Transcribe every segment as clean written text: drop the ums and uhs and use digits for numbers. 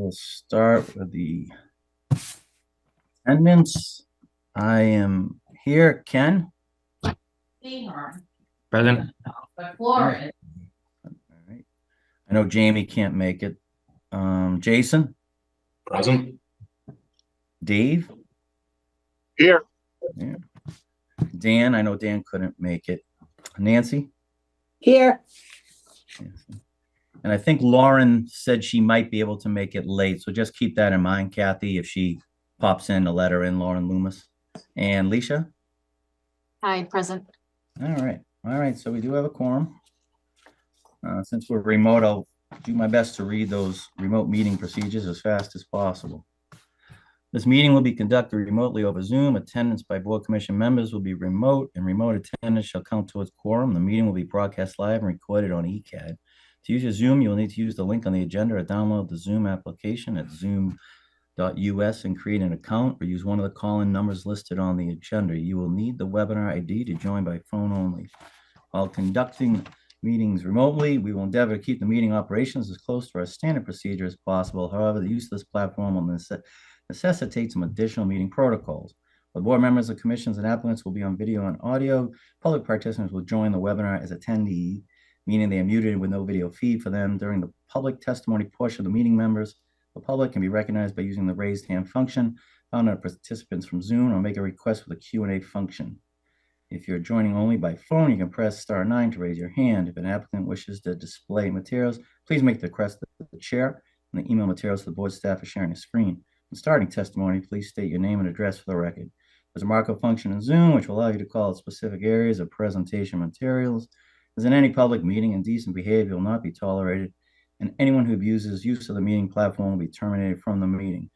we'll start with the attendance. I am here. Ken? Present. But Florida. All right. I know Jamie can't make it. Jason? Present. Dave? Here. Yeah. Dan? I know Dan couldn't make it. Nancy? Here. And I think Lauren said she might be able to make it late. So just keep that in mind, Kathy, if she pops in to let her in, Lauren Loomis. And Leisha? Hi, present. All right. All right. So we do have a quorum. Since we're remote, I'll do my best to read those remote meeting procedures as fast as possible. This meeting will be conducted remotely over Zoom. Attendance by board commission members will be remote, and remote attendance shall count towards quorum. The meeting will be broadcast live and recorded on ECAD. To use your Zoom, you will need to use the link on the agenda or download the Zoom application at zoom.us and create an account, or use one of the call-in numbers listed on the agenda. You will need the webinar ID to join by phone only. While conducting meetings remotely, we will endeavor to keep the meeting operations as close to our standard procedure as possible. However, the use of this platform will necessitate some additional meeting protocols. The board members of commissions and applicants will be on video and audio. Public participants will join the webinar as attendee, meaning they are muted with no video feed for them. During the public testimony portion of the meeting, members, the public can be recognized by using the raised hand function found on participants from Zoom, or make a request with the Q&A function. If you're joining only by phone, you can press *9 to raise your hand. If an applicant wishes to display materials, please make the request to the chair and the email materials to the board staff for sharing a screen. When starting testimony, please state your name and address for the record. There's a markup function in Zoom which will allow you to call out specific areas of presentation materials. As in any public meeting, indecent behavior will not be tolerated, and anyone who abuses use of the meeting platform will be terminated from the meeting.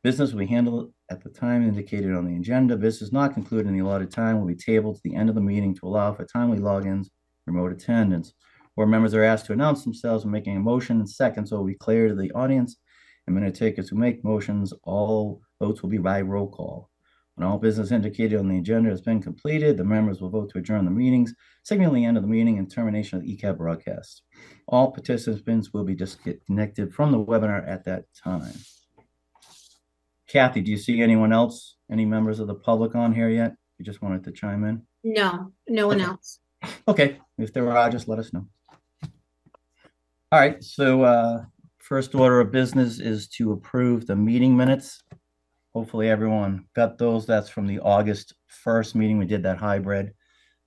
Business will be handled at the time indicated on the agenda. Business not concluded in the allotted time will be tabled to the end of the meeting to allow for timely logins, remote attendance. Board members are asked to announce themselves when making a motion in seconds, so it will be clear to the audience and minute takers who make motions. All votes will be by roll call. When all business indicated on the agenda has been completed, the members will vote to adjourn the meetings, signaling the end of the meeting and termination of the ECAB broadcast. All participants will be disconnected from the webinar at that time. Kathy, do you see anyone else, any members of the public on here yet? You just wanted to chime in? No, no one else. Okay, if there are, just let us know. All right, so first order of business is to approve the meeting minutes. Hopefully everyone got those. That's from the August 1st meeting. We did that hybrid.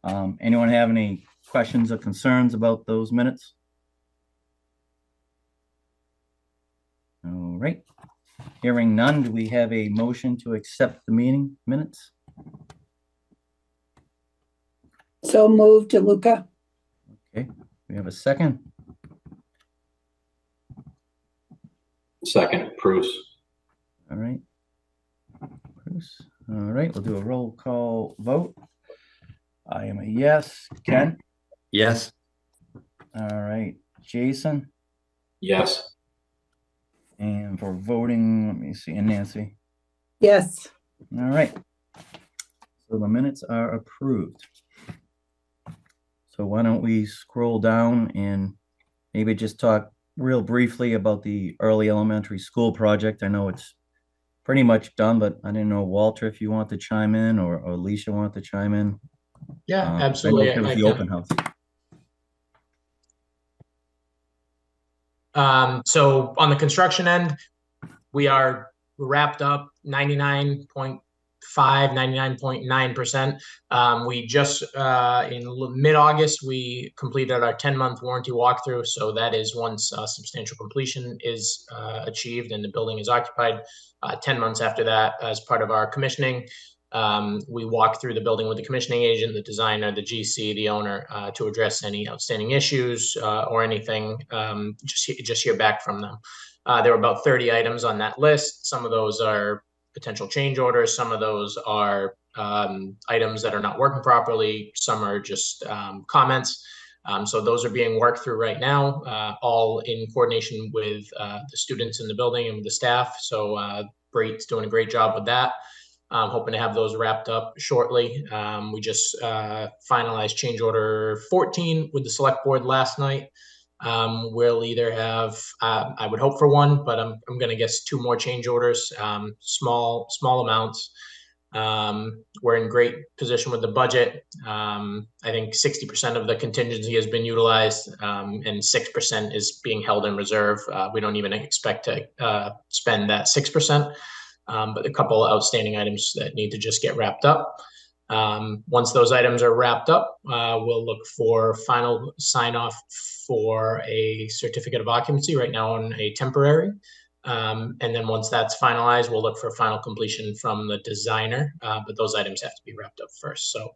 Anyone have any questions or concerns about those minutes? All right. Hearing none, do we have a motion to accept the meeting minutes? So moved, DeLuca. Okay, we have a second. Second, Bruce. All right. Bruce. All right, we'll do a roll call vote. I am a yes. Ken? Yes. All right. Jason? Yes. And for voting, let me see, and Nancy? Yes. All right. So the minutes are approved. So why don't we scroll down and maybe just talk real briefly about the early elementary school project. I know it's pretty much done, but I didn't know, Walter, if you want to chime in, or Alicia want to chime in. Yeah, absolutely. I know it was the open house. So on the construction end, we are wrapped up 99.5, 99.9%. We just, in mid-August, we completed our 10-month warranty walkthrough. So that is once substantial completion is achieved and the building is occupied. 10 months after that, as part of our commissioning, we walk through the building with the commissioning agent, the designer, the GC, the owner, to address any outstanding issues or anything, just hear back from them. There were about 30 items on that list. Some of those are potential change orders. Some of those are items that are not working properly. Some are just comments. So those are being worked through right now, all in coordination with the students in the building and with the staff. So Brett's doing a great job with that. Hoping to have those wrapped up shortly. We just finalized change order 14 with the select board last night. We'll either have, I would hope for one, but I'm going to guess two more change orders, small amounts. We're in great position with the budget. I think 60% of the contingency has been utilized, and 6% is being held in reserve. We don't even expect to spend that 6%, but a couple of outstanding items that need to just get wrapped up. Once those items are wrapped up, we'll look for final sign off for a certificate of occupancy, right now on a temporary. And then once that's finalized, we'll look for final completion from the designer, but those items have to be wrapped up first. So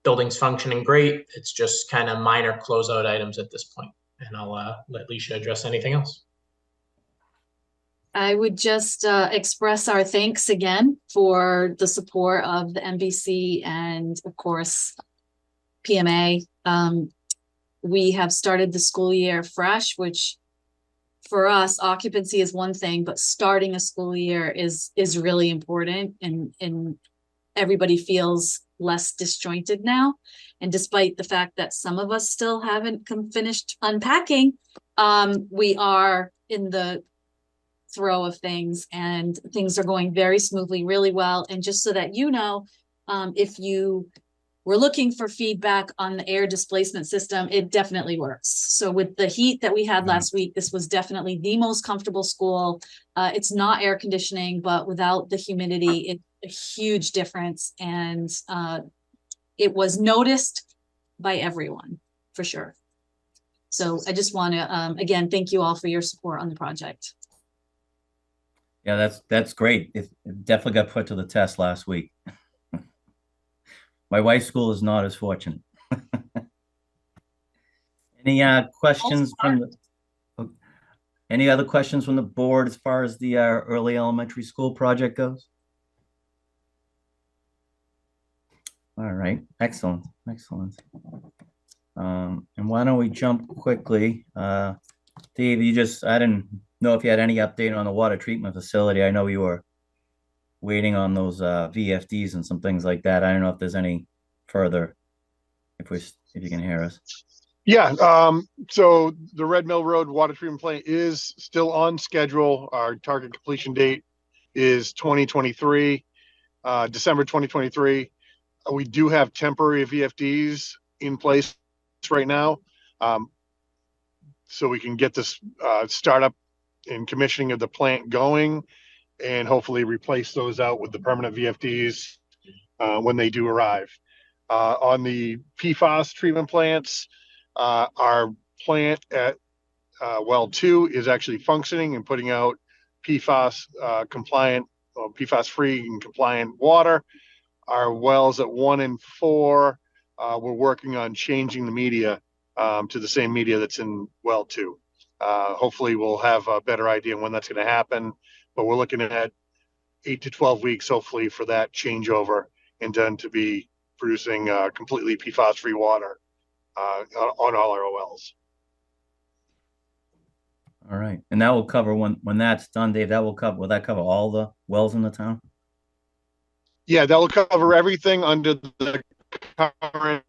building's functioning great. It's just kind of minor closeout items at this point. And I'll let Leisha address anything else. I would just express our thanks again for the support of the MBC and of course PMA. We have started the school year fresh, which for us, occupancy is one thing, but starting a school year is really important, and everybody feels less disjointed now. And despite the fact that some of us still haven't finished unpacking, we are in the throw of things, and things are going very smoothly, really well. And just so that you know, if you were looking for feedback on the air displacement system, it definitely works. So with the heat that we had last week, this was definitely the most comfortable school. It's not air conditioning, but without the humidity, it's a huge difference. And it was noticed by everyone, for sure. So I just want to, again, thank you all for your support on the project. Yeah, that's great. It definitely got put to the test last week. My wife's school is not as fortunate. Any questions from any other questions from the board as far as the early elementary school project goes? All right, excellent. And why don't we jump quickly? Dave, I didn't know if you had any update on the water treatment facility. I know you were waiting on those VFDs and some things like that. I don't know if there's any further, if you can hear us. Yeah, so the Red Mill Road water treatment plant is still on schedule. Our target completion date is 2023, December 2023. We do have temporary VFDs in place right now, so we can get this startup and commissioning of the plant going, and hopefully replace those out with the permanent VFDs when they do arrive. On the PFAS treatment plants, our plant at well 2 is actually functioning and putting out PFAS compliant, PFAS free and compliant water. Our wells at 1 and 4, we're working on changing the media to the same media that's in well 2. Hopefully we'll have a better idea when that's going to happen, but we're looking at 8 to 12 weeks, hopefully, for that changeover and then to be producing completely PFAS-free water on all our wells. All right, and that will cover when that's done, Dave. Will that cover all the wells in the town? Yeah, that will cover everything under the current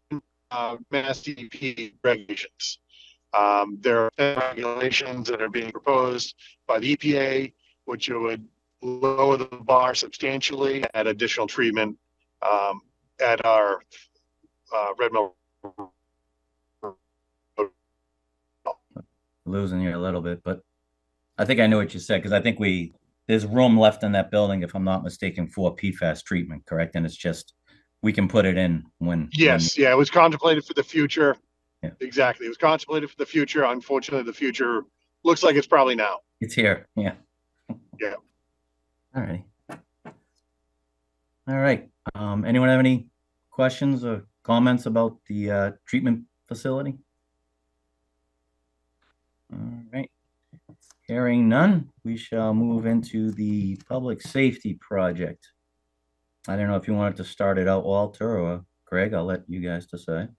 Mass DEP regulations. There are regulations that are being proposed by the EPA, which would lower the bar substantially, add additional treatment at our Red Mill. Losing you a little bit, but I think I knew what you said, because I think there's room left in that building, if I'm not mistaken, for PFAS treatment, correct? And it's just, we can put it in when. Yes, yeah, it was contemplated for the future. Yeah. Exactly. It was contemplated for the future. Unfortunately, the future looks like it's probably now. It's here. Yeah. Yeah. All right. All right. Anyone have any questions or comments about the treatment facility? All right. Hearing none, we shall move into the public safety project. I don't know if you wanted to start it out, Walter, or Greg. I'll let you guys decide.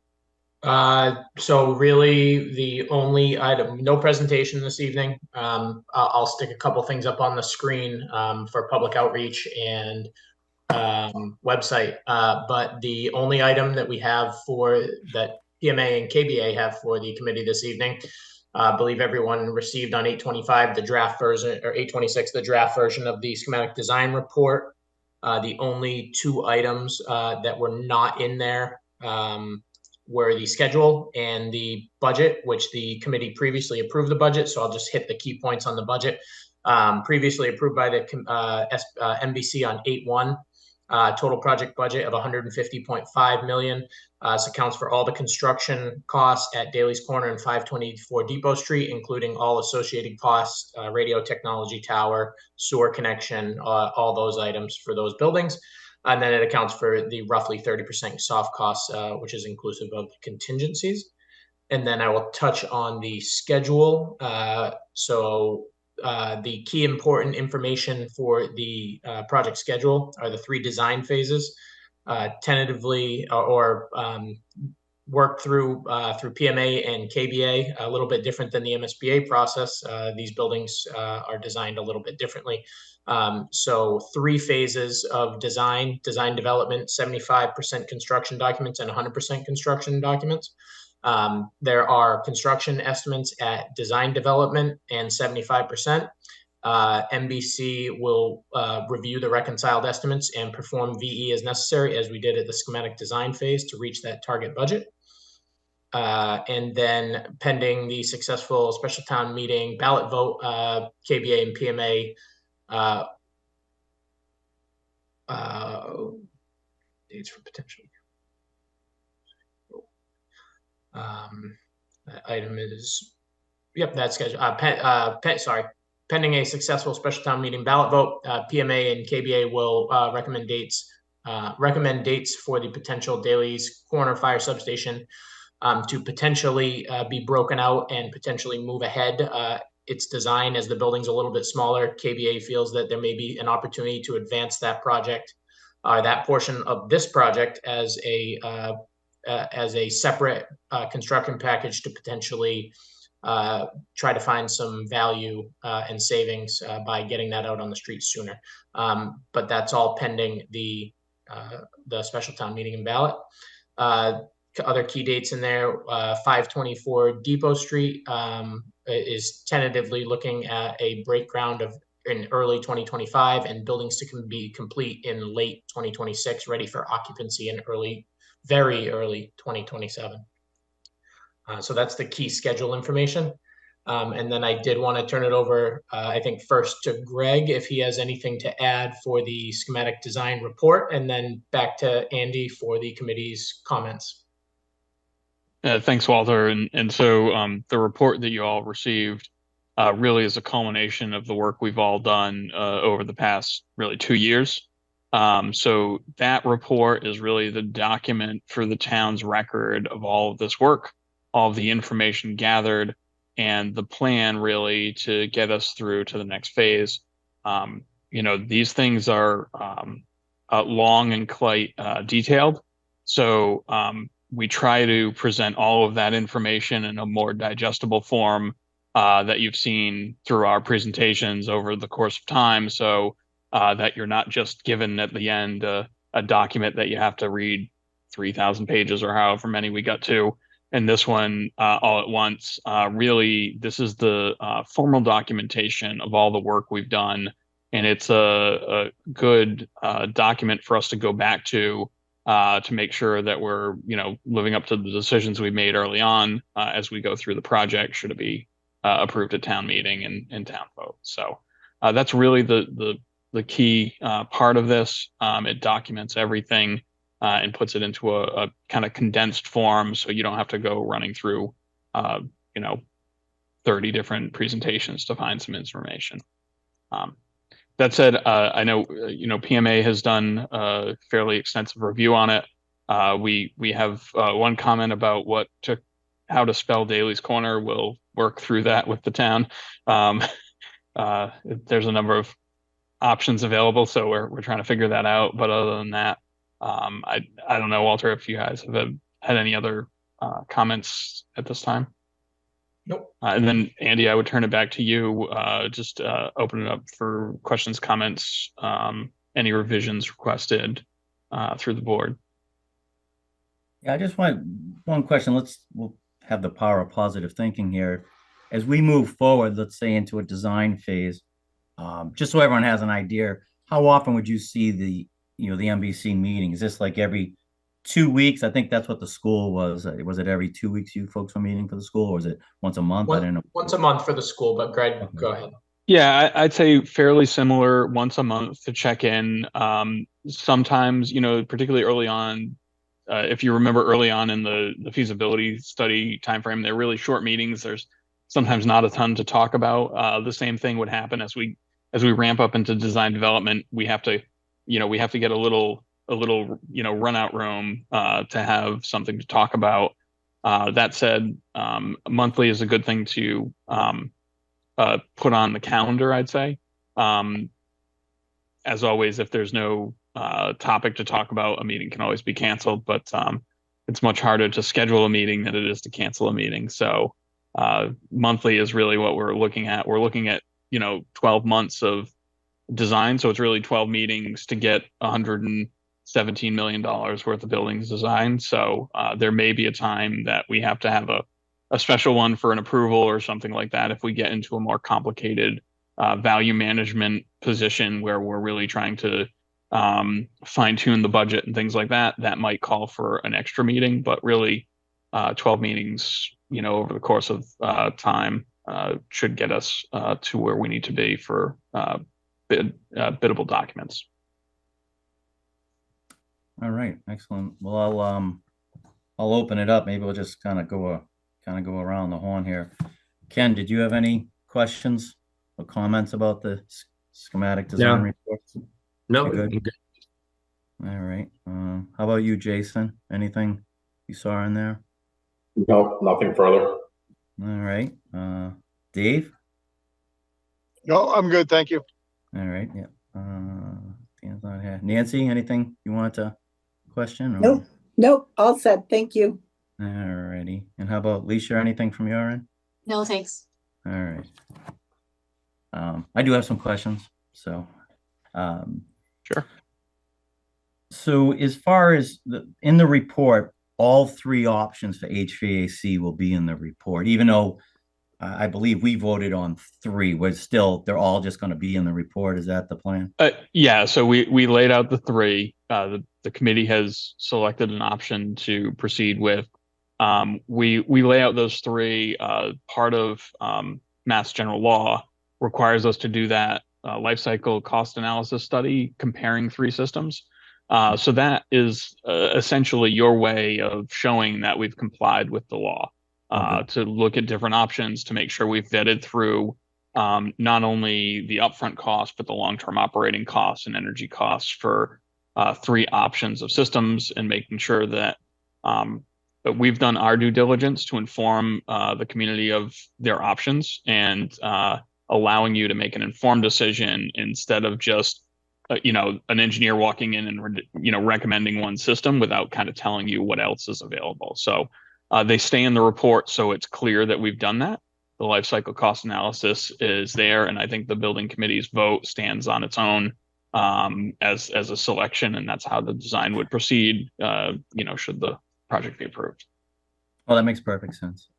So really the only item, no presentation this evening. I'll stick a couple things up on the screen for public outreach and website. But the only item that we have for that PMA and KBA have for the committee this evening. I believe everyone received on 8/25 the draft version, or 8/26 the draft version of the schematic design report. The only two items that were not in there were the schedule and the budget, which the committee previously approved the budget. So I'll just hit the key points on the budget. Previously approved by the MBC on 8/1. Total project budget of 150.5 million. This accounts for all the construction costs at Daly's Corner and 524 Depot Street, including all associated costs, radio technology tower, sewer connection, all those items for those buildings. And then it accounts for the roughly 30% soft costs, which is inclusive of contingencies. And then I will touch on the schedule. The key important information for the project schedule are the 3 design phases, tentatively or work through PMA and KBA, a little bit different than the MSBA process. These buildings are designed a little bit differently. So 3 phases of design development, 75% construction documents and 100% construction documents. There are construction estimates at design development and 75%. MBC will review the reconciled estimates and perform VE as necessary, as we did at the schematic design phase, to reach that target budget. And then pending the successful special town meeting ballot vote, KBA and PMA dates for potential. That item is, yep, that's scheduled. Pending a successful special town meeting ballot vote, PMA and KBA will recommend dates for the potential Daly's Corner Fire Substation to potentially be broken out and potentially move ahead its design. As the building's a little bit smaller, KBA feels that there may be an opportunity to advance that project, that portion of this project, as a separate construction package to potentially try to find some value and savings by getting that out on the street sooner. But that's all pending the special town meeting and ballot. Other key dates in there, 524 Depot Street is tentatively looking at a break ground in early 2025, and buildings to be complete in late 2026, ready for occupancy in very early 2027. So that's the key schedule information. And then I did want to turn it over, I think first to Greg, if he has anything to add for the schematic design report, and then back to Andy for the committee's comments. Thanks, Walter. And so the report that you all received really is a culmination of the work we've all done over the past really 2 years. So that report is really the document for the town's record of all of this work, all of the information gathered, and the plan really to get us through to the next phase. These things are long and quite detailed. So we try to present all of that information in a more digestible form that you've seen through our presentations over the course of time, so that you're not just given at the end a document that you have to read 3,000 pages or however many we got to. And this one all at once. Really, this is the formal documentation of all the work we've done, and it's a good document for us to go back to make sure that we're living up to the decisions we made early on as we go through the project, should it be approved at town meeting and town vote. So that's really the key part of this. It documents everything and puts it into a kind of condensed form, so you don't have to go running through 30 different presentations to find some information. That said, I know PMA has done a fairly extensive review on it. We have one comment about how to spell Daly's Corner. We'll work through that with the town. There's a number of options available, so we're trying to figure that out. But other than that, I don't know, Walter, if you guys have had any other comments at this time. Nope. And then Andy, I would turn it back to you. Just open it up for questions, comments, any revisions requested through the board. Yeah, I just want one question. We'll have the power of positive thinking here. As we move forward, let's say into a design phase, just so everyone has an idea, how often would you see the MBC meeting? Is this like every 2 weeks? I think that's what the school was. Was it every 2 weeks you folks were meeting for the school, or was it once a month? I didn't know. Once a month for the school, but Greg, Okay. go ahead. Yeah, I'd say fairly similar once a month to check in. Sometimes, particularly early on, if you remember early on in the feasibility study timeframe, they're really short meetings. There's sometimes not a ton to talk about. The same thing would happen as we ramp up into design development. We have to get a little run out room to have something to talk about. That said, monthly is a good thing to put on the calendar, I'd say. Um, as always, if there's no topic to talk about, a meeting can always be canceled, but it's much harder to schedule a meeting than it is to cancel a meeting. So monthly is really what we're looking at. We're looking at 12 months of design, so it's really 12 meetings to get $117 million worth of buildings designed. So there may be a time that we have to have a special one for an approval or something like that if we get into a more complicated value management position where we're really trying to fine tune the budget and things like that. That might call for an extra meeting, but really 12 meetings, over the course of time should get us to where we need to be for biddable documents. All right, excellent. Well, I'll open it up. Maybe we'll just kind of go around the horn here. Ken, did you have any questions or comments about the schematic design No. reports? No, You good? I'm good. All right. How about you, Jason? Anything you saw in there? No, nothing further. All right. Dave? No, I'm good. Thank you. All right. Yeah. Dan's not here. Nancy, anything you want to question? Or- Nope, nope, all set, thank you. All righty. And how about Leisha? Anything from your end? No, thanks. All right. I do have some questions. So, Sure. so as far as in the report, all three options for HVAC will be in the report, even though I believe we voted on three. They're all just going to be in the report. Is that the plan? Yeah, so we laid out the three. The committee has selected an option to proceed with. We lay out those three. Part of Mass General Law requires us to do that life cycle cost analysis study comparing three systems. So that is essentially your way of showing that we've complied with the law. To look at different options to make sure we've vetted through not only the upfront cost, but the long-term operating costs and energy costs for three options of systems, and making sure that we've done our due diligence to inform the community of their options, and allowing you to make an informed decision instead of just an engineer walking in and recommending one system without kind of telling you what else is available. So they stay in the report, so it's clear that we've done that. The life cycle cost analysis is there, and I think the building committee's vote stands on its own as a selection, and that's how the design would proceed. Should the project be approved. Well, that makes perfect sense.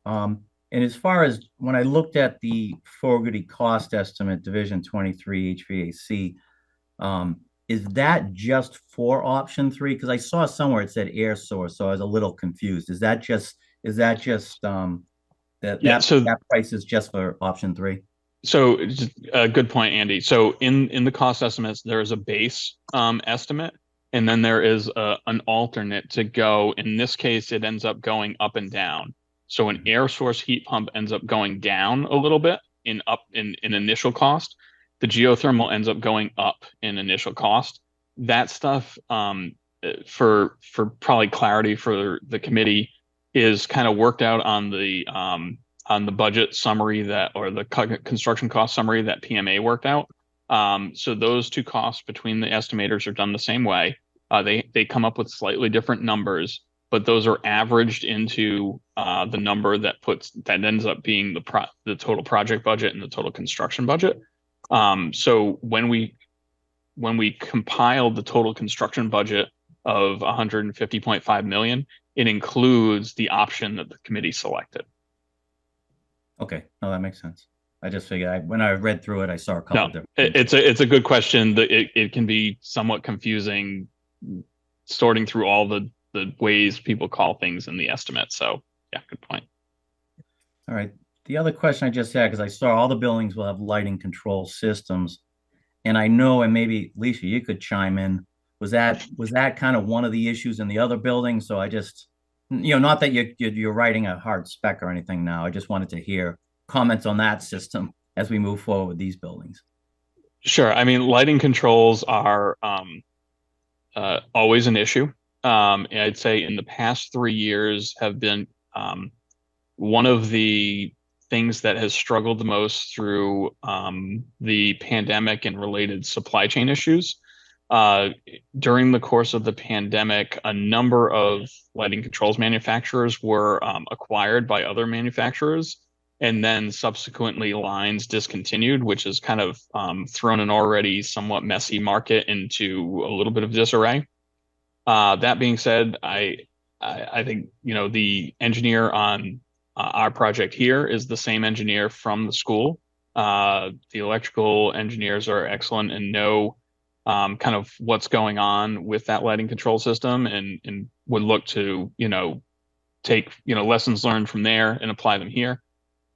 And as far as when I looked at the Fogarty cost estimate, Division 23 HVAC, is that just for option three? Because I saw somewhere it said air source, so I was a little confused. Is that just that price is just for option three? So a good point, Andy. So in the cost estimates, there is a base estimate, and then there is an alternate to go. In this case, it ends up going up and down. So an air source heat pump ends up going down a little bit in initial cost. The geothermal ends up going up in initial cost. That stuff, for probably clarity for the committee, is kind of worked out on the budget summary or the construction cost summary that PMA worked out. So those two costs between the estimators are done the same way. They come up with slightly different numbers, but those are averaged into the number that ends up being the total project budget and the total construction budget. So when we compiled the total construction budget of 150.5 million, it includes the option that the committee selected. Okay, no, that makes sense. I just figured when I read through it, I saw a couple No, of different things. it's a good question. That it can be somewhat confusing sorting through all the ways people call things in the estimate. So yeah, good point. All right. The other question I just had, because I saw all the buildings will have lighting control systems. And I know, and maybe Lisa, you could chime in. Was that kind of one of the issues in the other buildings? So I just, not that you're writing a hard spec or anything now. I just wanted to hear comments on that system as we move forward with these buildings. Sure. I mean, lighting controls are always an issue. And I'd say in the past 3 years have been one of the things that has struggled the most through the pandemic and related supply chain issues. During the course of the pandemic, a number of lighting controls manufacturers were acquired by other manufacturers, and then subsequently lines discontinued, which has kind of thrown an already somewhat messy market into a little bit of disarray. That being said, I think the engineer on our project here is the same engineer from the school. The electrical engineers are excellent and know kind of what's going on with that lighting control system, and would look to take lessons learned from there and apply them here.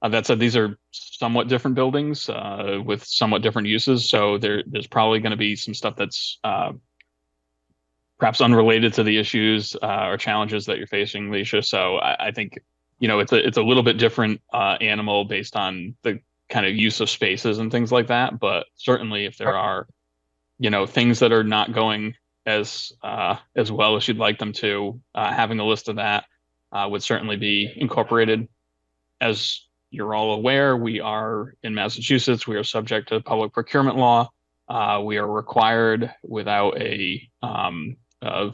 That said, these are somewhat different buildings with somewhat different uses, so there's probably going to be some stuff that's perhaps unrelated to the issues or challenges that you're facing, Leisha. So I think it's a little bit different animal based on the kind of use of spaces and things like that. But certainly, if there are things that are not going as well as you'd like them to, having a list of that would certainly be incorporated. As you're all aware, we are in Massachusetts. We are subject to public procurement law. We are required, without a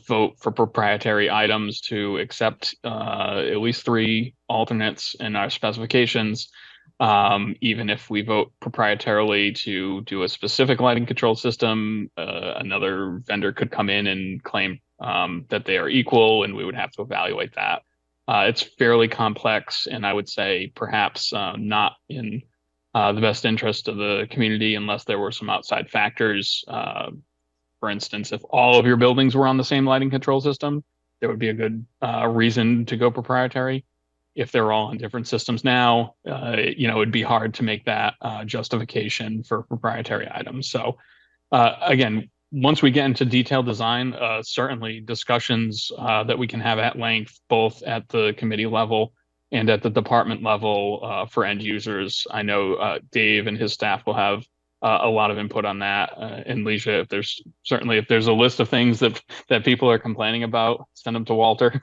vote for proprietary items, to accept at least 3 alternates in our specifications. Even if we vote proprietarily to do a specific lighting control system, another vendor could come in and claim that they are equal, and we would have to evaluate that. It's fairly complex, and I would say perhaps not in the best interest of the community unless there were some outside factors. For instance, if all of your buildings were on the same lighting control system, there would be a good reason to go proprietary. If they're all on different systems now, it'd be hard to make that justification for proprietary items. So again, once we get into detailed design, certainly discussions that we can have at length, both at the committee level and at the department level for end users. I know Dave and his staff will have a lot of input on that. And Leisha, if there's a list of things that people are complaining about, send them to Walter.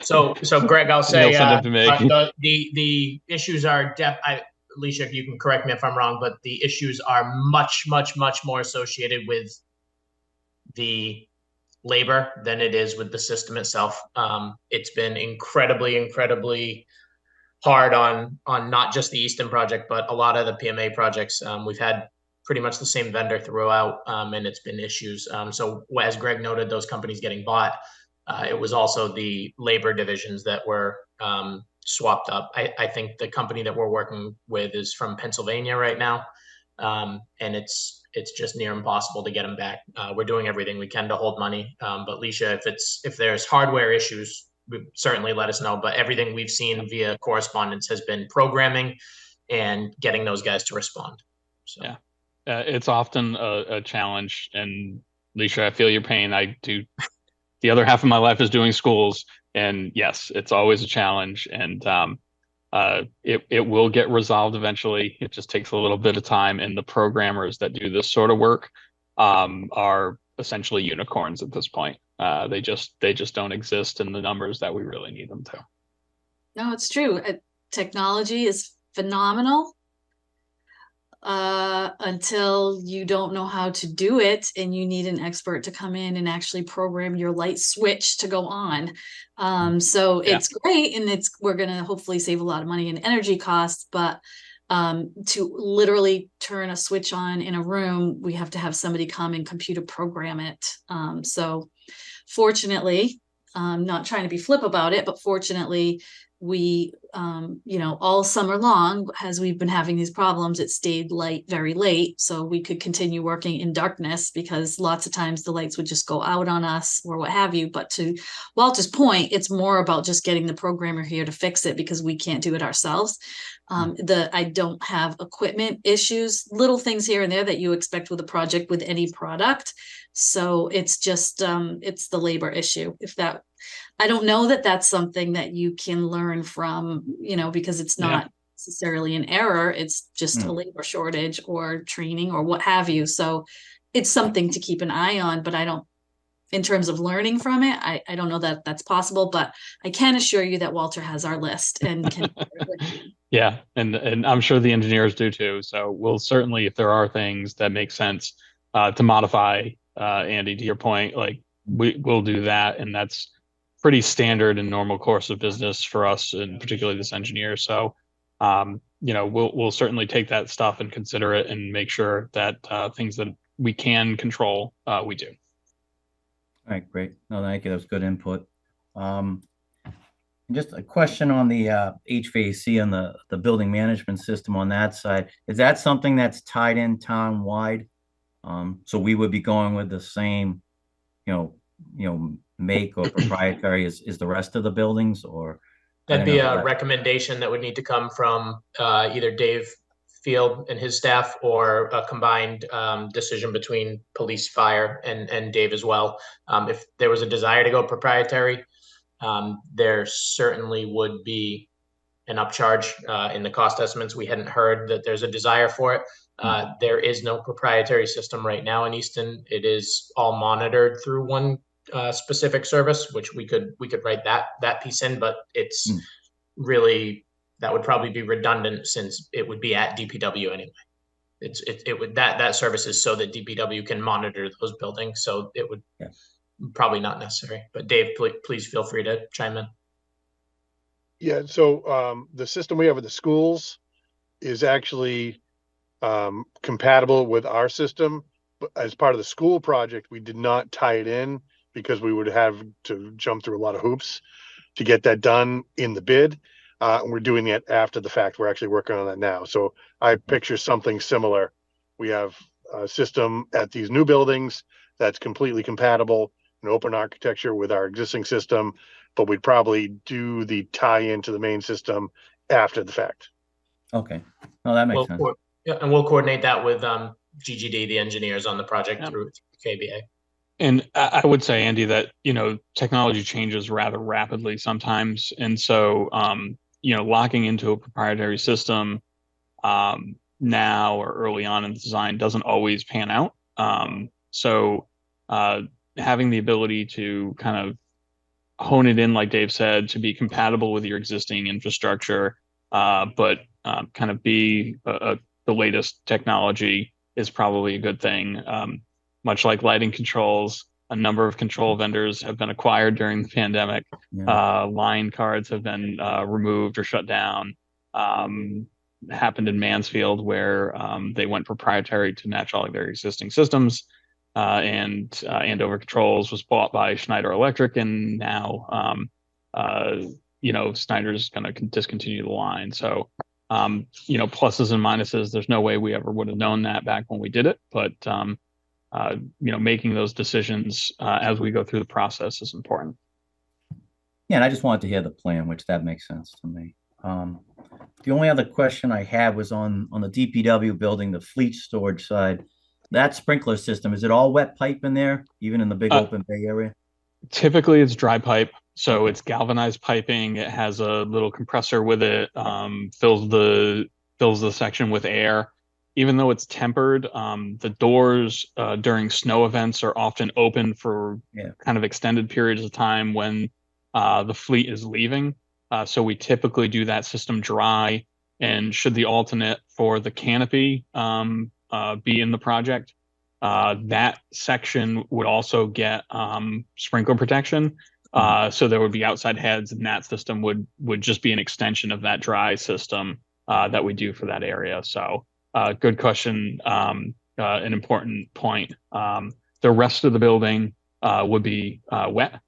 So Greg, I'll say He'll send them to me. the issues are Alicia, if you can correct me if I'm wrong, but the issues are much, much, much more associated with the labor than it is with the system itself. It's been incredibly hard on not just the Easton project, but a lot of the PMA projects. We've had pretty much the same vendor throughout, and it's been issues. So as Greg noted, those companies getting bought, it was also the labor divisions that were swapped up. I think the company that we're working with is from Pennsylvania right now, and it's just near impossible to get them back. We're doing everything we can to hold money, but Leisha, if there's hardware issues, certainly let us know. But everything we've seen via correspondence has been programming and getting those guys to respond. So. Yeah, it's often a challenge, and Leisha, I feel your pain. I do. The other half of my life is doing schools, and yes, it's always a challenge, and it will get resolved eventually. It just takes a little bit of time, and the programmers that do this sort of work are essentially unicorns at this point. They just don't exist in the numbers that we really need them to. No, it's true. Technology is phenomenal until you don't know how to do it, and you need an expert to come in and actually program your light switch to go on. So it's great, and we're going to hopefully save a lot of money in energy costs, but to literally turn a switch on in a room, we have to have somebody come and computer program it. So fortunately Not trying to be flip about it, but fortunately, we, all summer long, as we've been having these problems, it stayed light very late. So we could continue working in darkness because lots of times the lights would just go out on us or what have you. But to Walter's point, it's more about just getting the programmer here to fix it because we can't do it ourselves. I don't have equipment issues, little things here and there that you expect with a project with any product. So it's just, it's the labor issue. I don't know that that's something that you can learn from, because it's not necessarily an error. It's just a labor shortage or training or what have you. So it's something to keep an eye on, but in terms of learning from it, I don't know that that's possible, but I can assure you that Walter has our list and can. Yeah, and I'm sure the engineers do too. So we'll certainly, if there are things that make sense to modify, Andy, to your point, like we'll do that, and that's pretty standard and normal course of business for us, and particularly this engineer. So, we'll certainly take that stuff and consider it and make sure that things that we can control, we do. All right, great. No, thank you. That was good input. Just a question on the HVAC and the building management system on that side. Is that something that's tied in town-wide? So we would be going with the same, make or proprietary as the rest of the buildings, or? That'd be a recommendation that would need to come from either Dave Field and his staff, or a combined decision between police, fire, and Dave as well. If there was a desire to go proprietary, there certainly would be an upcharge in the cost estimates. We hadn't heard that there's a desire for it. There is no proprietary system right now in Easton. It is all monitored through one specific service, which we could write that piece in, but it's really, that would probably be redundant since it would be at DPW anyway. It would, that service is so that DPW can monitor those buildings. So it would probably not necessary. But Dave, please feel free to chime in. Yeah, so the system we have at the schools is actually compatible with our system, but as part of the school project, we did not tie it in because we would have to jump through a lot of hoops to get that done in the bid. And we're doing it after the fact. We're actually working on that now. So I picture something similar. We have a system at these new buildings that's completely compatible and open architecture with our existing system, but we'd probably do the tie-in to the main system after the fact. Okay. No, that makes sense. Yeah, and we'll coordinate that with GGD, the engineers on the project, through KBA. And I would say, Andy, that, technology changes rather rapidly sometimes. And so, locking into a proprietary system now or early on in the design doesn't always pan out. So having the ability to kind of hone it in, like Dave said, to be compatible with your existing infrastructure, but kind of be the latest technology is probably a good thing. Much like lighting controls, a number of control vendors have been acquired during the pandemic. Line cards have been removed or shut down. Happened in Mansfield, where they went proprietary to match all of their existing systems. And Andover Controls was bought by Schneider Electric, and now Schneider's going to discontinue the line. So pluses and minuses. There's no way we ever would have known that back when we did it, but making those decisions as we go through the process is important. Yeah, and I just wanted to hear the plan, which that makes sense to me. The only other question I had was on the DPW building, the fleet storage side. That sprinkler system, is it all wet pipe in there, even in the big open bay area? Typically, it's dry pipe. So it's galvanized piping. It has a little compressor with it, fills the section with air. Even though it's tempered, the doors during snow events are often open for kind of extended periods of time when the fleet is leaving. So we typically do that system dry. And should the alternate for the canopy be in the project, that section would also get sprinkler protection. So there would be outside heads, and that system would just be an extension of that dry system that we do for that area. So good question, an important point. The rest of the building would be wet.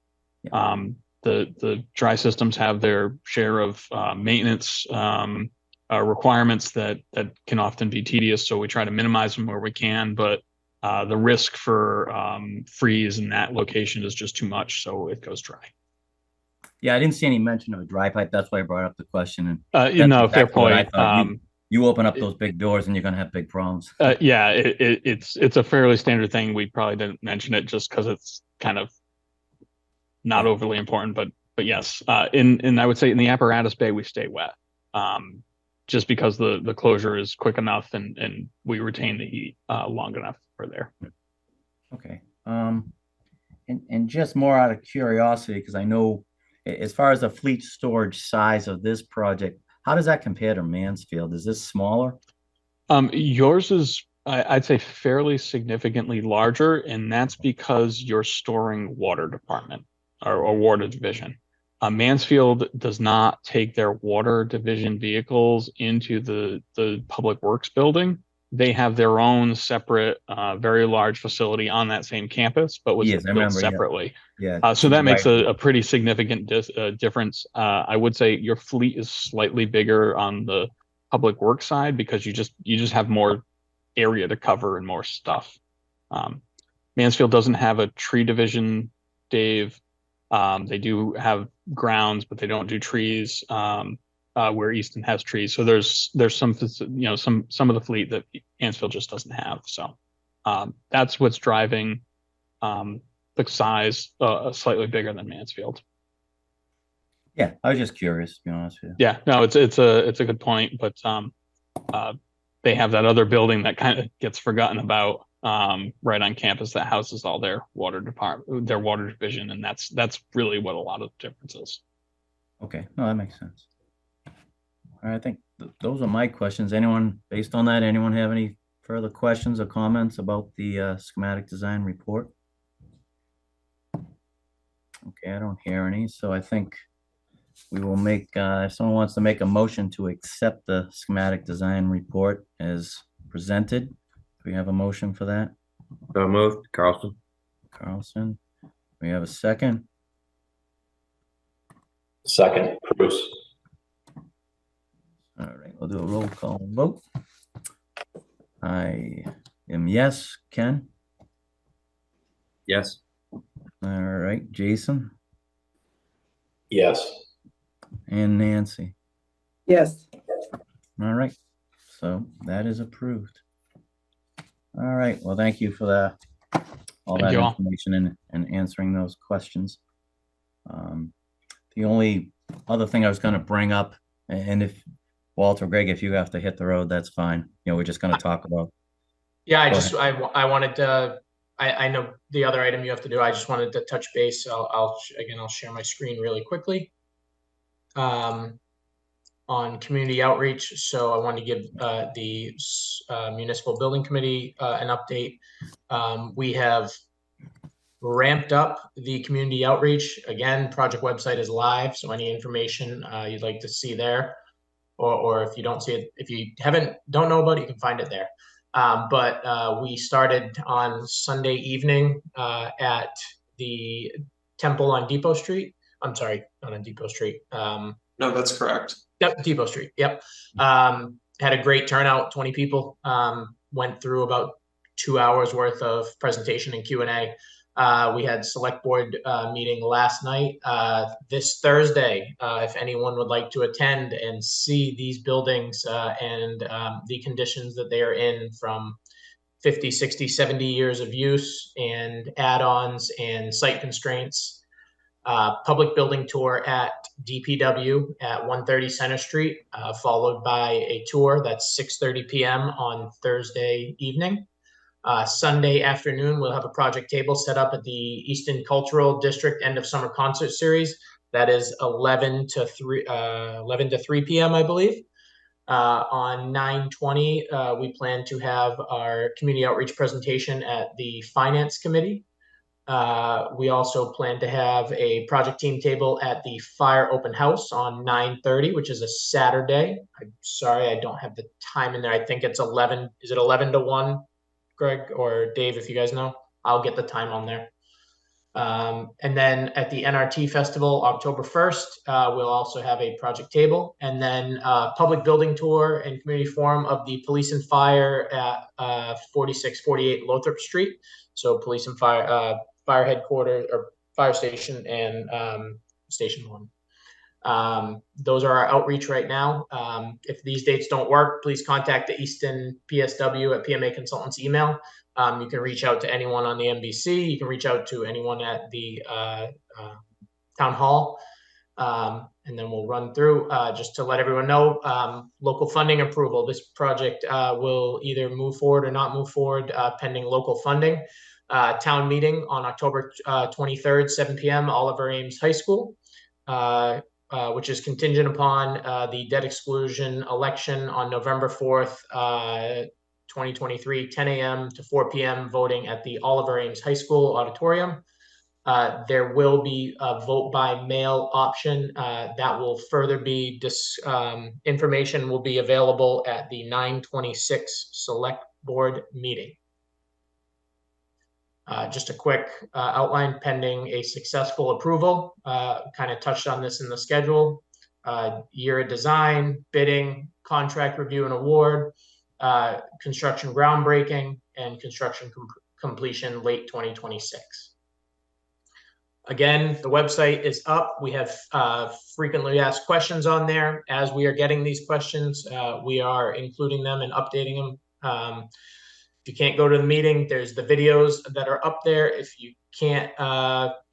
The dry systems have their share of maintenance requirements that can often be tedious, so we try to minimize them where we can. But the risk for freeze in that location is just too much, so it goes dry. Yeah, I didn't see any mention of a dry pipe. That's why I brought up the question. And You know, that's fair exactly what I point. thought. You open up those big doors and you're going to have big problems. Yeah, it's a fairly standard thing. We probably didn't mention it just because it's kind of not overly important, but yes, in I would say in the apparatus bay we stay wet, just because the closure is quick enough and we retain the heat long enough for there. Okay. And just more out of curiosity, because I know as far as the fleet storage size of this project, how does that compare to Mansfield? Is this smaller? Yours is, I'd say, fairly significantly larger, and that's because you're storing water department or water division. Mansfield does not take their water division vehicles into the public works building. They have their own separate, very large facility on that same campus, but was Yes, I built remember. separately. Yeah. So that makes Right. a pretty significant difference. I would say your fleet is slightly bigger on the public works side because you just have more area to cover and more stuff. Mansfield doesn't have a tree division, Dave. They do have grounds, but they don't do trees. Where Easton has trees, so there's some some of the fleet that Mansfield just doesn't have. So that's what's driving the size slightly bigger than Mansfield. Yeah, I was just curious, to be honest with you. Yeah, no, it's a good point, but they have that other building that kind of gets forgotten about right on campus that houses all their water department, their water division, and that's really what a lot of the difference is. Okay, no, that makes sense. All right, I think those are my questions. Anyone, based on that, anyone have any further questions or comments about the schematic design report? Okay, I don't hear any, so I think we will make, if someone wants to make a motion to accept the schematic design report as presented, do we have a motion for that? So moved, Carlson. Carlson, we have a second? Second, Bruce. All right, we'll do a roll call vote. I am yes. Ken? Yes. All right, Jason Yes. and Nancy. Yes. All right, so that is approved. All right, well, thank you for all Thank that you all. information and answering those questions. The only other thing I was going to bring up, and if Walter, Greg, if you have to hit the road, that's fine. We're just going to talk about. Yeah, Go I wanted to, I know the other item you have to do. I just wanted to touch base. I'll share my screen really quickly. On community outreach. So I wanted to give the Municipal Building Committee an update. We have ramped up the community outreach. Again, project website is live, so any information you'd like to see there, or if you don't see it, if you don't know about it, you can find it there. But we started on Sunday evening at the Temple on Depot Street. I'm sorry, not on Depot Street. No, that's correct. Yep, Depot Street. Yep. Had a great turnout, 20 people. Went through about 2 hours worth of presentation and Q&A. We had select board meeting last night. This Thursday, if anyone would like to attend and see these buildings and the conditions that they are in from 50, 60, 70 years of use and add-ons and site constraints. Public building tour at DPW at 130 Center Street, followed by a tour that's 6:30 p.m. on Thursday evening. Sunday afternoon, we'll have a project table set up at the Easton Cultural District end of summer concert series. That is 11 to 3 p.m., I believe. On 9/20, we plan to have our community outreach presentation at the Finance Committee. We also plan to have a project team table at the Fire Open House on 9:30, which is a Saturday. I'm sorry, I don't have the time in there. I think it's 11. Is it 11 to 1, Greg or Dave, if you guys know? I'll get the time on there. And then at the NRT Festival, October 1st, we'll also have a project table, and then public building tour and community forum of the police and fire at 4648 Lothrop Street. So police and fire headquarters or fire station and station 1. Those are our outreach right now. If these dates don't work, please contact the Easton PSW at PMA Consultants email. You can reach out to anyone on the NBC. You can reach out to anyone at the town hall. And then we'll run through just to let everyone know, local funding approval. This project will either move forward or not move forward pending local funding. Town meeting on October 23rd, 7 p.m., Oliver Ames High School. Which is contingent upon the debt exclusion election on November 4th, 2023, 10 a.m. to 4 p.m. voting at the Oliver Ames High School auditorium. There will be a vote by mail option that will further be, information will be available at the 9/26 select board meeting. Just a quick outline pending a successful approval. Kind of touched on this in the schedule. Year of design, bidding, contract review and award, construction groundbreaking, and construction completion late 2026. Again, the website is up. We have frequently asked questions on there. As we are getting these questions, we are including them and updating them. If you can't go to the meeting, there's the videos that are up there. If you can't,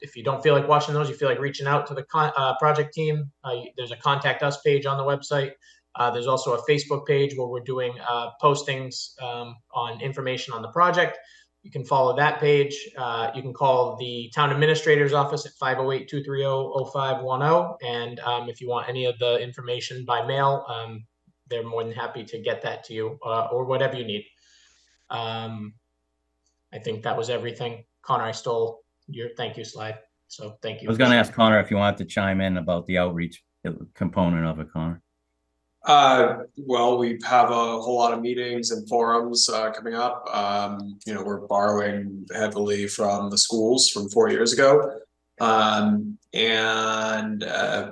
if you don't feel like watching those, you feel like reaching out to the project team, there's a contact us page on the website. There's also a Facebook page where we're doing postings on information on the project. You can follow that page. You can call the town administrator's office at 508-230-0510. And if you want any of the information by mail, they're more than happy to get that to you or whatever you need. I think that was everything. Connor, I stole your thank you slide. So thank you. I was going to ask Connor if you wanted to chime in about the outreach component of it, Connor. Well, we have a whole lot of meetings and forums coming up. You know, we're borrowing heavily from the schools from 4 years ago.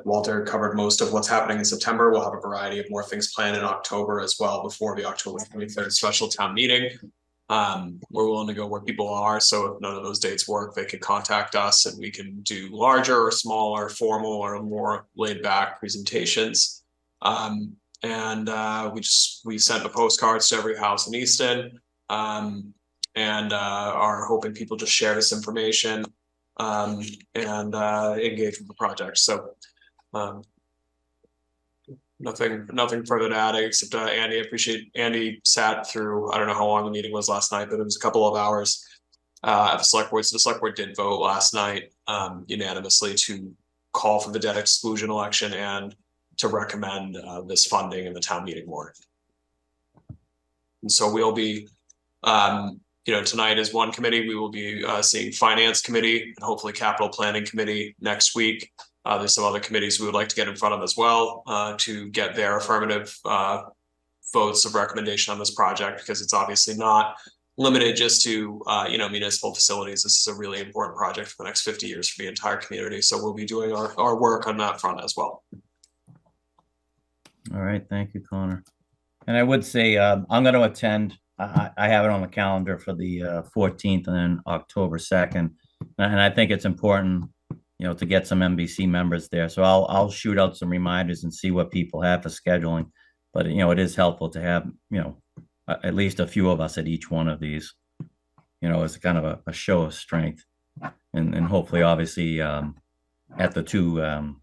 Walter covered most of what's happening in September. We'll have a variety of more things planned in October as well before the October 23rd special town meeting. We're willing to go where people are. So if none of those dates work, they can contact us and we can do larger or smaller, formal or more laid back presentations. We sent the postcards to every house in Easton, and are hoping people just share this information and engage with the project. So nothing further to add except Andy. I appreciate Andy sat through, I don't know how long the meeting was last night, but it was a couple of hours at the select board. So the select board did vote last night unanimously to call for the debt exclusion election and to recommend this funding in the town meeting warrant. And so we'll be, tonight is one committee. We will be seeing finance committee and hopefully capital planning committee next week. There's some other committees we would like to get in front of as well to get their affirmative votes of recommendation on this project, because it's obviously not limited just to municipal facilities. This is a really important project for the next 50 years for the entire community. So we'll be doing our work on that front as well. All right, thank you, Connor. And I would say I'm going to attend. I have it on the calendar for the 14th and then October 2nd, and I think it's important, to get some NBC members there. So I'll shoot out some reminders and see what people have for scheduling. But it is helpful to have at least a few of us at each one of these. As kind of a show of strength, and hopefully, obviously, at the two.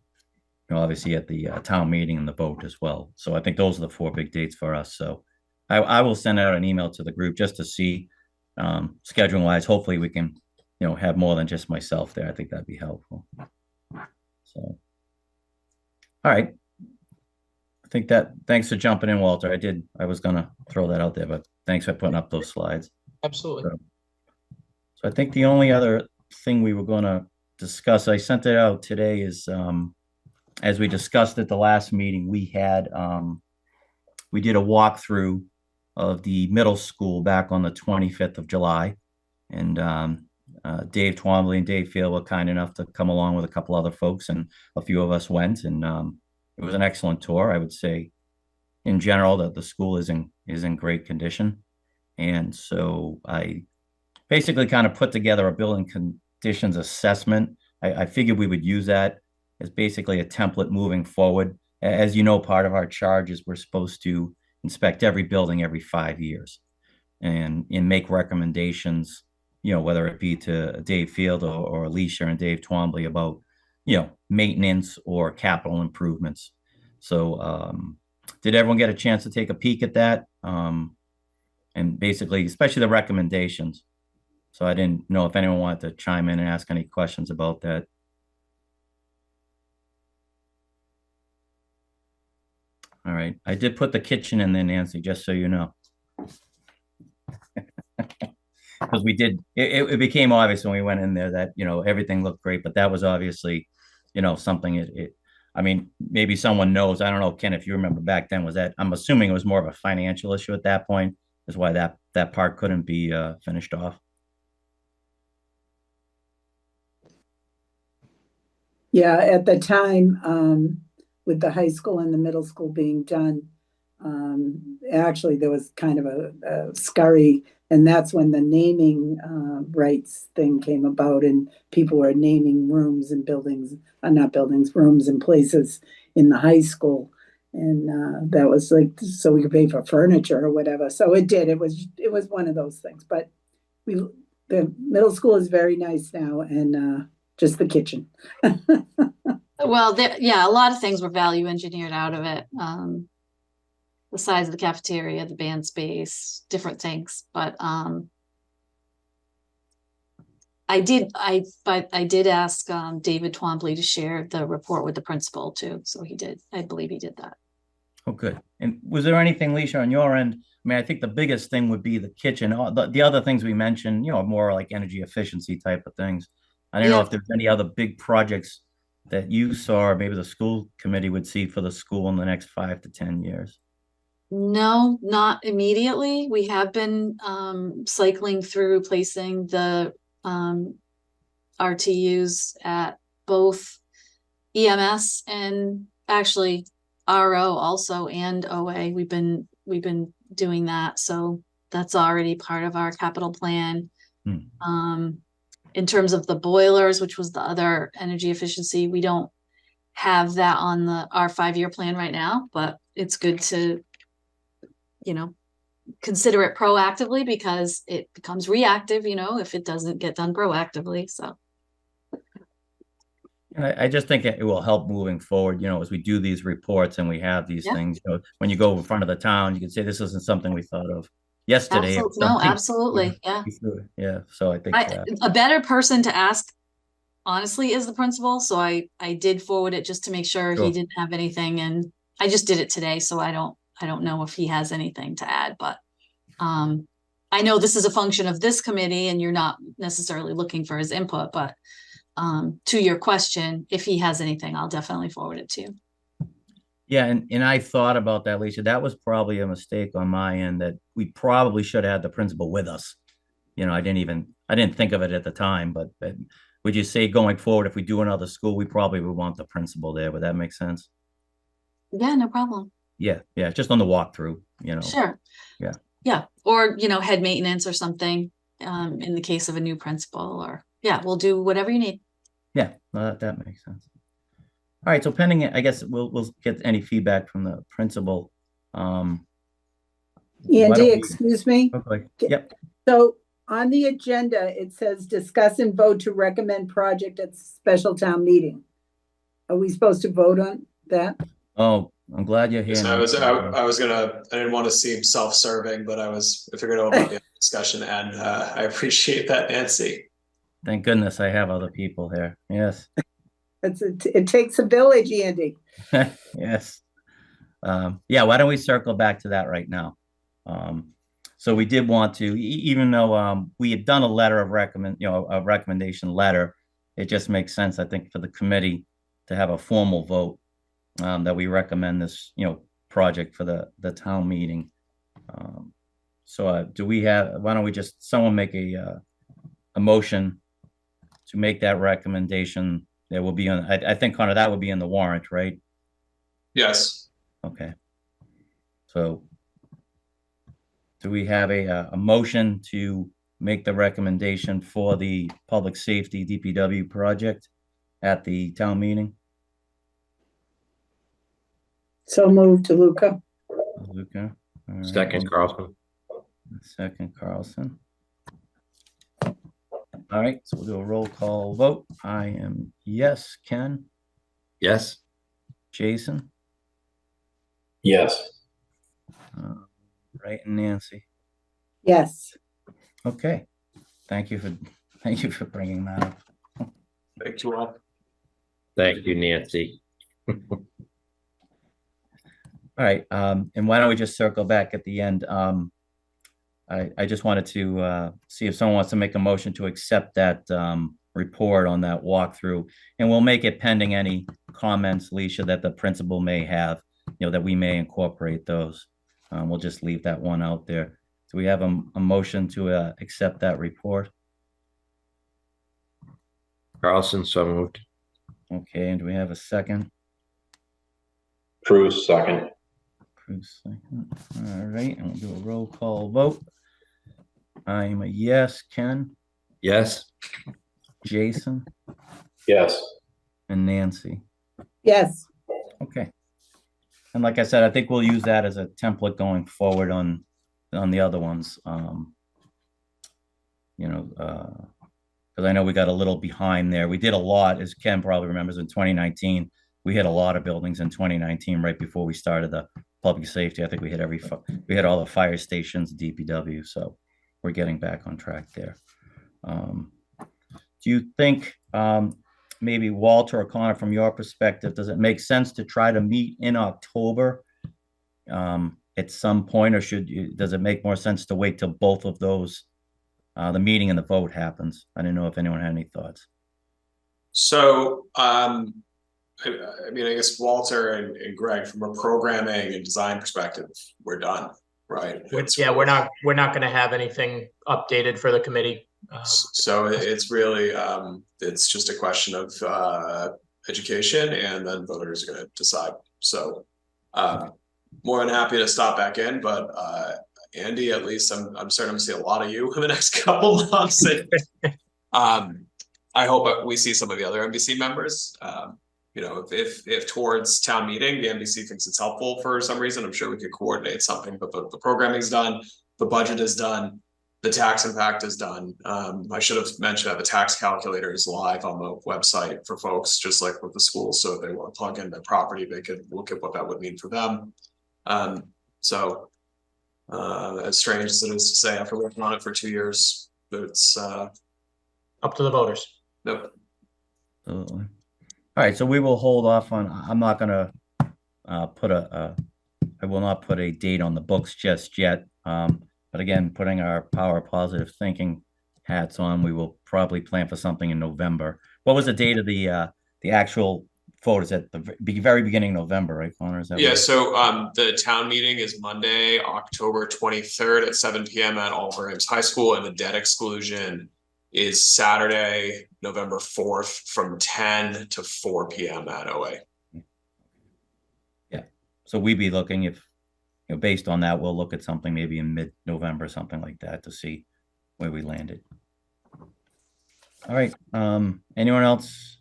Obviously at the town meeting and the vote as well. So I think those are the 4 big dates for us. So I will send out an email to the group just to see scheduling wise. Hopefully we can, have more than just myself there. I think that'd be helpful. So, all right. I think thanks for jumping in, Walter. I was going to throw that out there, but thanks for putting up those slides. Absolutely. So I think the only other thing we were going to discuss, I sent it out today, is as we discussed at the last meeting, we did a walkthrough of the middle school back on the 25th of July. And Dave Twombly and Dave Field were kind enough to come along with a couple other folks, and a few of us went, and it was an excellent tour. I would say, in general, that the school is in great condition, and so I basically kind of put together a building conditions assessment. I figured we would use that as basically a template moving forward. As you know, part of our charge is we're supposed to inspect every building every 5 years and make recommendations, whether it be to Dave Field or Alicia and Dave Twombly about, maintenance or capital improvements. So did everyone get a chance to take a peek at that? And basically, especially the recommendations. So I didn't know if anyone wanted to chime in and ask any questions about that. All right. I did put the kitchen in there, Nancy, just so you know. Because we did, it became obvious when we went in there that, everything looked great, but that was obviously, something I mean, maybe someone knows. I don't know, Ken, if you remember back then, was that, I'm assuming it was more of a financial issue at that point, is why that part couldn't be finished off. Yeah, at the time, with the high school and the middle school being done, actually there was kind of a scurry, and that's when the naming rights thing came about, and people were naming rooms and buildings, not buildings, rooms and places in the high school. And that was like, so we could pay for furniture or whatever. So it did. It was one of those things. But the middle school is very nice now, and just the kitchen. Well, yeah, a lot of things were value engineered out of it. The size of the cafeteria, the band space, different things. But I did ask David Twombly to share the report with the principal too. So he did. I believe he did that. Oh, good. And was there anything, Leisha, on your end? I mean, I think the biggest thing would be the kitchen. The other things we mentioned, more like energy efficiency type of things. I don't know if there's any other big projects that you saw, or maybe the school committee would see for the school in the next 5 to 10 years. No, not immediately. We have been cycling through replacing the RTUs at both EMS and actually RO also and OA. We've been doing that, so that's already part of our capital plan. In terms of the boilers, which was the other energy efficiency, we don't have that on our 5-year plan right now, but it's good to consider it proactively, because it becomes reactive, if it doesn't get done proactively. So. And I just think it will help moving forward, as we do these reports and we have these things, when you go in front of the town, you can say, this isn't something we thought of yesterday. Absolutely. Yeah. Yeah. So I think a better person to ask, honestly, is the principal. So I did forward it just to make sure he didn't have anything. And I just did it today. So I don't know if he has anything to add, but I know this is a function of this committee and you're not necessarily looking for his input, but to your question, if he has anything, I'll definitely forward it to you. Yeah, and I thought about that, Lisa. That was probably a mistake on my end, that we probably should have had the principal with us. I didn't think of it at the time, but would you say going forward, if we do another school, we probably would want the principal there? Would that make sense? Yeah, no problem. Yeah, just on the walkthrough, Sure. Yeah, or head maintenance or something, in the case of a new principal, or we'll do whatever you need. Yeah, that makes sense. All right, so pending it, I guess we'll get any feedback from the principal. Andy, excuse me. Okay. Yep. So on the agenda, it says discuss and vote to recommend project at special town meeting. Are we supposed to vote on that? Oh, I'm glad you're here. So I didn't want to seem self-serving, but I figured out about the discussion, and I appreciate that, Nancy. Thank goodness I have other people here. Yes. It takes a village, Andy. Yes. Why don't we circle back to that right now? So we did want to, even though we had done a letter of a recommendation letter, it just makes sense, I think, for the committee to have a formal vote that we recommend this, project for the town meeting. So why don't we just, someone make a motion to make that recommendation, there will be on, I think, Connor, that would be in the warrant, right? Yes. Okay. So do we have a motion to make the recommendation for the public safety DPW project at the town meeting? So moved, DeLuca. Luca? All right. Second, Carlson. Second, Carlson. All right, so we'll do a roll call vote. I am yes. Ken? Yes. Jason? Yes. Right, and Nancy? Yes. Okay. Thank you for bringing that up. Thank you all. Thank you, Nancy. All right, and why don't we just circle back at the end? I just wanted to see if someone wants to make a motion to accept that report on that walkthrough, and we'll make it pending any comments, Alicia, that the principal may have, that we may incorporate those. We'll just leave that one out there. So we have a motion to accept that report. Carlson, so moved. Okay, and do we have a second? Cruz, second. Cruz, second. All right, and we'll do a roll call vote. I'm a yes. Ken? Yes. Jason? Yes. And Nancy? Yes. Okay. And like I said, I think we'll use that as a template going forward on the other ones. Because I know we got a little behind there. We did a lot, as Ken probably remembers, in 2019. We hit a lot of buildings in 2019 right before we started the public safety. I think we hit all the fire stations, DPW. So we're getting back on track there. Do you think maybe Walter or Connor, from your perspective, does it make sense to try to meet in October at some point, or does it make more sense to wait till both of those, the meeting and the vote happens? I didn't know if anyone had any thoughts. So, I guess Walter and Greg, from a programming and design perspective, we're done, right? Yeah, we're not going to have anything updated for the committee. So it's really, it's just a question of education, and then voters are going to decide. So more than happy to stop back in, but Andy, at least I'm starting to see a lot of you in the next couple months. I hope we see some of the other NBC members. If towards town meeting, the NBC thinks it's helpful for some reason, I'm sure we could coordinate something, but the programming's done, the budget is done, the tax impact is done. I should have mentioned that the tax calculator is live on the website for folks, just like with the schools. So if they want to plug in their property, they could look at what that would mean for them. As strange as it is to say, after working on it for 2 years, it's up to the voters. Nope. All right, so we will hold off on. I'm not going to I will not put a date on the books just yet. But again, putting our power positive thinking hats on, we will probably plan for something in November. What was the date of the actual vote? Is at the very beginning of November, right, Connor? Is that Yeah, right? so the town meeting is Monday, October 23rd at 7 p.m. at All Williams High School, and the debt exclusion is Saturday, November 4th from 10 to 4 p.m. at OA. Yeah, so we'd be looking, if based on that, we'll look at something maybe in mid-November, something like that, to see where we landed. All right, anyone else?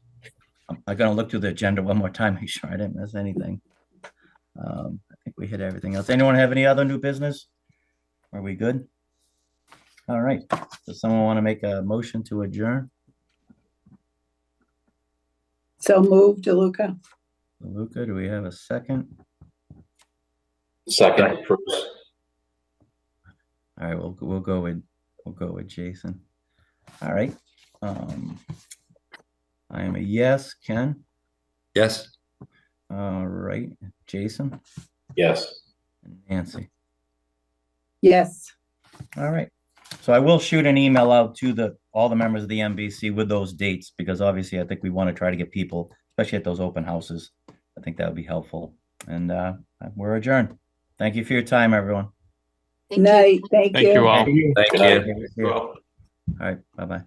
I'm gonna look through the agenda one more time, make sure I didn't miss anything. I think we hit everything else. Anyone have any other new business? Are we good? All right, does someone want to make a motion to adjourn? So moved, DeLuca. Luca, do we have a second? Second, Cruz. All right, we'll go with Jason. All right. I am a yes. Ken? Yes. All right. Jason? Yes. And Nancy? Yes. All right. So I will shoot an email out to all the members of the MBC with those dates, because obviously I think we want to try to get people, especially at those open houses. I think that would be helpful. And we're adjourned. Thank you for your time, everyone. Thank you. Night. Thank Thank you all. Thank you. Well, All right. Bye-bye.